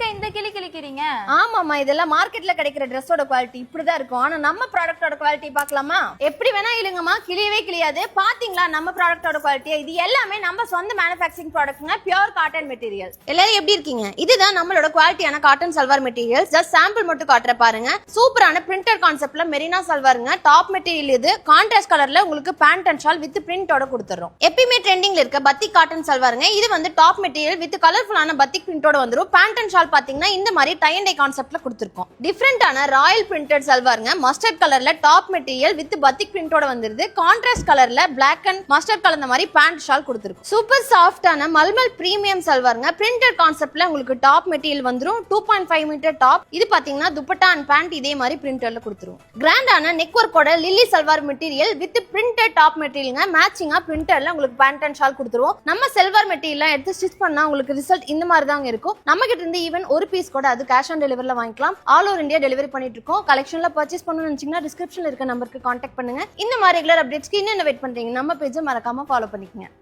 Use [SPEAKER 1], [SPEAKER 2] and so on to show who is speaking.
[SPEAKER 1] ஏங்க இந்த கிளி கிளிக்கிறீங்க?
[SPEAKER 2] ஆமாமா, இதெல்லாம் மார்க்கெட்ல கிடைக்கிற ட்ரெஸ்ஸோட குவாலிட்டி இப்படிதான் இருக்கும். ஆனா நம்ம ப்ராடக்ட்டோட குவாலிட்டி பார்க்கலாமா? எப்படி வேணா இல்லங்கம்மா, கிளியவே கிளியாது. பாத்தீங்களா நம்ம ப்ராடக்ட்டோட குவாலிட்டி? இது எல்லாமே நம்ம சொந்த மேனுஃபேக்சரிங் ப்ராடக்ட்ங்க, பியூர் காட்டன் மெட்டீரியல். எல்லாரும் எப்படி இருக்கீங்க? இதுதான் நம்மளோட குவாலிட்டியான cotton salwar material. Just sample மட்டும் காட்டுற பாருங்க. சூப்பரான பிரிண்டட் கான்செப்ட்ல மெரினா சல்வாருங்க. டாப் மெட்டீரியல் இது. கான்ட்ராஸ்ட் கலர்ல உங்களுக்கு பேண்ட் அண்ட் ஷால் வித் பிரிண்டோட கொடுத்துறோம். எப்பயுமே ட்ரெண்டிங்ல இருக்க பத்திக் காட்டன் சல்வாருங்க. இது வந்து டாப் மெட்டீரியல் வித் கலர்ஃபுல்லான பத்திக் பிரிண்டோட வந்துரும். பேண்ட் அண்ட் ஷால் பாத்தீங்கன்னா இந்த மாதிரி டை அண்ட் டை கான்செப்ட்ல கொடுத்திருக்கோம். டிஃபரெண்டான ராயல் பிரிண்டட் சல்வாருங்க. மஸ்டர்ட் கலர்ல டாப் மெட்டீரியல் வித் பத்திக் பிரிண்டோட வந்துருது. கான்ட்ராஸ்ட் கலர்ல பிளாக் அண்ட் மஸ்டர்ட் கலந்த மாதிரி பேண்ட் ஷால் கொடுத்திருக்கும். சூப்பர் சாஃப்டான மல்மல் பிரீமியம் சல்வாருங்க. பிரிண்டட் கான்செப்ட்ல உங்களுக்கு டாப் மெட்டீரியல் வந்துரும். 2.5 மீட்டர் டாப். இது பாத்தீங்கன்னா துப்பட்டா அண்ட் பேண்ட் இதே மாதிரி பிரிண்டர்ல கொடுத்துருவோம். கிராண்டான நெக் ஒர்க்கோட lily salwar material with printed top மெட்டீரியல்ங்க. மேட்சிங்கா பிரிண்டர்ல உங்களுக்கு பேண்ட் அண்ட் ஷால் கொடுத்துருவோம். நம்ம செல்வார் மெட்டீரியல் எடுத்து ஸ்டிச் பண்ணா உங்களுக்கு ரிசல்ட் இந்த மாதிரி தாங்க இருக்கும். நம்ம கிட்ட இருந்து ஈவன் ஒரு பீஸ் கூட அது கேஷ் ஆன் டெலிவரில வாங்கிக்கலாம். ஆல் ஓவர் இந்தியா டெலிவரி பண்ணிட்டு இருக்கோம். கலெக்ஷன்ல பர்ச்சேஸ் பண்ணணும்னு நினைச்சீங்கன்னா டிஸ்கிரிப்ஷன்ல இருக்க நம்பருக்கு கான்டாக்ட் பண்ணுங்க. இந்த மாதிரி ரெகுலர் அப்டேட்ஸ்க்கு இன்னும் வெயிட் பண்றீங்க, நம்ம பேஜை மறக்காம ஃபாலோ பண்ணிக்கங்க.